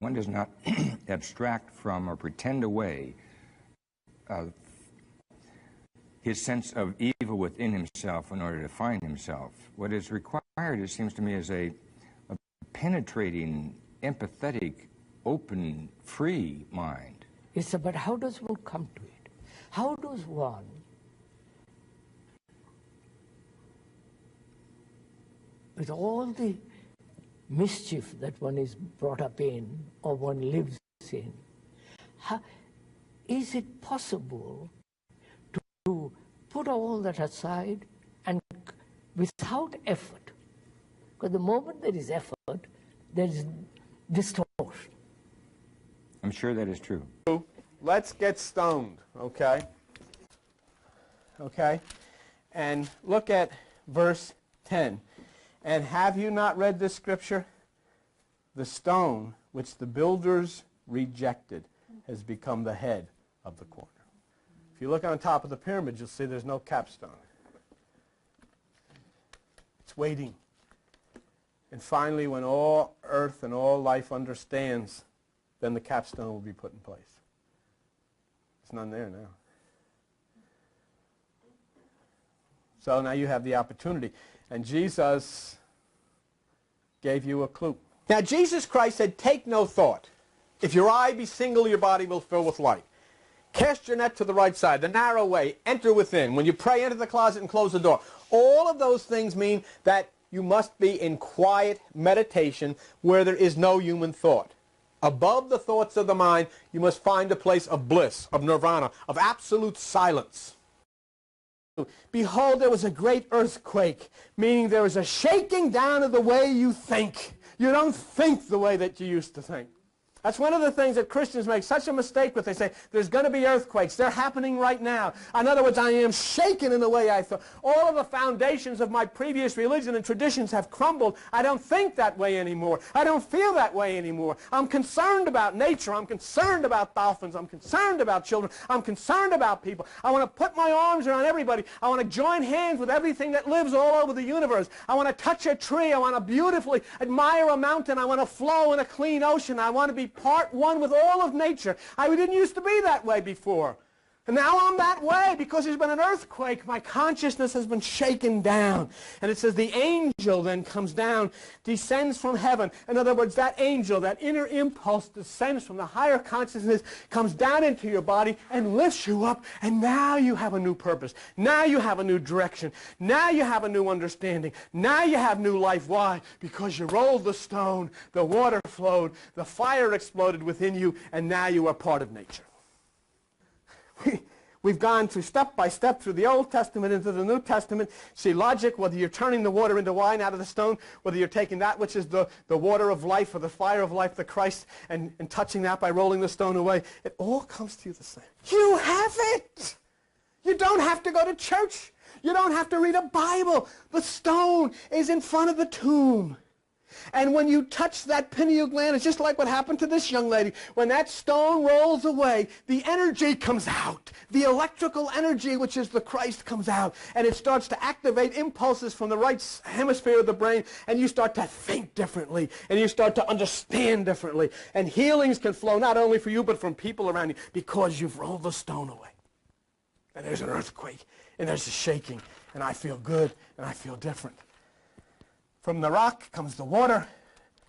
One does not abstract from or pretend away his sense of evil within himself in order to find himself. What is required, it seems to me, is a penetrating, empathetic, open, free mind. Yes, but how does one come to it? How does one with all the mischief that one is brought up in or one lives in, is it possible to put all that aside and without effort? Because the moment there is effort, there is distortion. I'm sure that is true. Let's get stoned, okay? Okay? And look at verse 10. And have you not read this scripture? The stone which the builders rejected has become the head of the corner. If you look on top of the pyramid, you'll see there's no capstone. It's waiting. And finally, when all earth and all life understands, then the capstone will be put in place. There's none there now. So now you have the opportunity. And Jesus gave you a clue. Now Jesus Christ said, take no thought. If your eye be single, your body will fill with light. Cast your net to the right side, the narrow way, enter within. When you pray, enter the closet and close the door. All of those things mean that you must be in quiet meditation where there is no human thought. Above the thoughts of the mind, you must find a place of bliss, of nirvana, of absolute silence. Behold, there was a great earthquake, meaning there was a shaking down of the way you think. You don't think the way that you used to think. That's one of the things that Christians make such a mistake with. They say, there's going to be earthquakes. They're happening right now. In other words, I am shaken in the way I thought. All of the foundations of my previous religion and traditions have crumbled. I don't think that way anymore. I don't feel that way anymore. I'm concerned about nature. I'm concerned about dolphins. I'm concerned about children. I'm concerned about people. I want to put my arms around everybody. I want to join hands with everything that lives all over the universe. I want to touch a tree. I want to beautifully admire a mountain. I want to flow in a clean ocean. I want to be part one with all of nature. I didn't used to be that way before. And now I'm that way because there's been an earthquake. My consciousness has been shaken down. And it says the angel then comes down, descends from heaven. In other words, that angel, that inner impulse descends from the higher consciousness, comes down into your body and lifts you up. And now you have a new purpose. Now you have a new direction. Now you have a new understanding. Now you have new life. Why? Because you rolled the stone, the water flowed, the fire exploded within you, and now you are part of nature. We've gone through step by step through the Old Testament into the New Testament. See logic, whether you're turning the water into wine out of the stone, whether you're taking that which is the water of life or the fire of life, the Christ, and touching that by rolling the stone away. It all comes to you the same. You have it. You don't have to go to church. You don't have to read a Bible. The stone is in front of the tomb. And when you touch that pineal gland, it's just like what happened to this young lady. When that stone rolls away, the energy comes out. The electrical energy, which is the Christ, comes out. And it starts to activate impulses from the right hemisphere of the brain. And you start to think differently. And you start to understand differently. And healings can flow not only for you, but from people around you. Because you've rolled the stone away. And there's an earthquake. And there's a shaking. And I feel good. And I feel different. From the rock comes the water,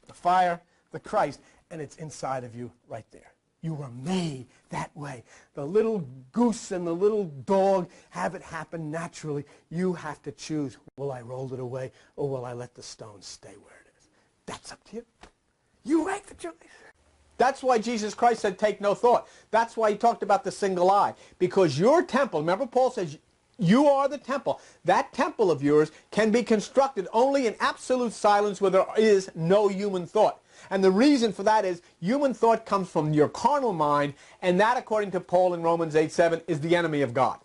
the fire, the Christ, and it's inside of you right there. You were made that way. The little goose and the little dog have it happen naturally. You have to choose, will I roll it away or will I let the stone stay where it is? That's up to you. You make the choice. That's why Jesus Christ said, take no thought. That's why he talked about the single eye. Because your temple, remember Paul says, you are the temple. That temple of yours can be constructed only in absolute silence where there is no human thought. And the reason for that is human thought comes from your carnal mind, and that, according to Paul in Romans 8:7, is the enemy of God.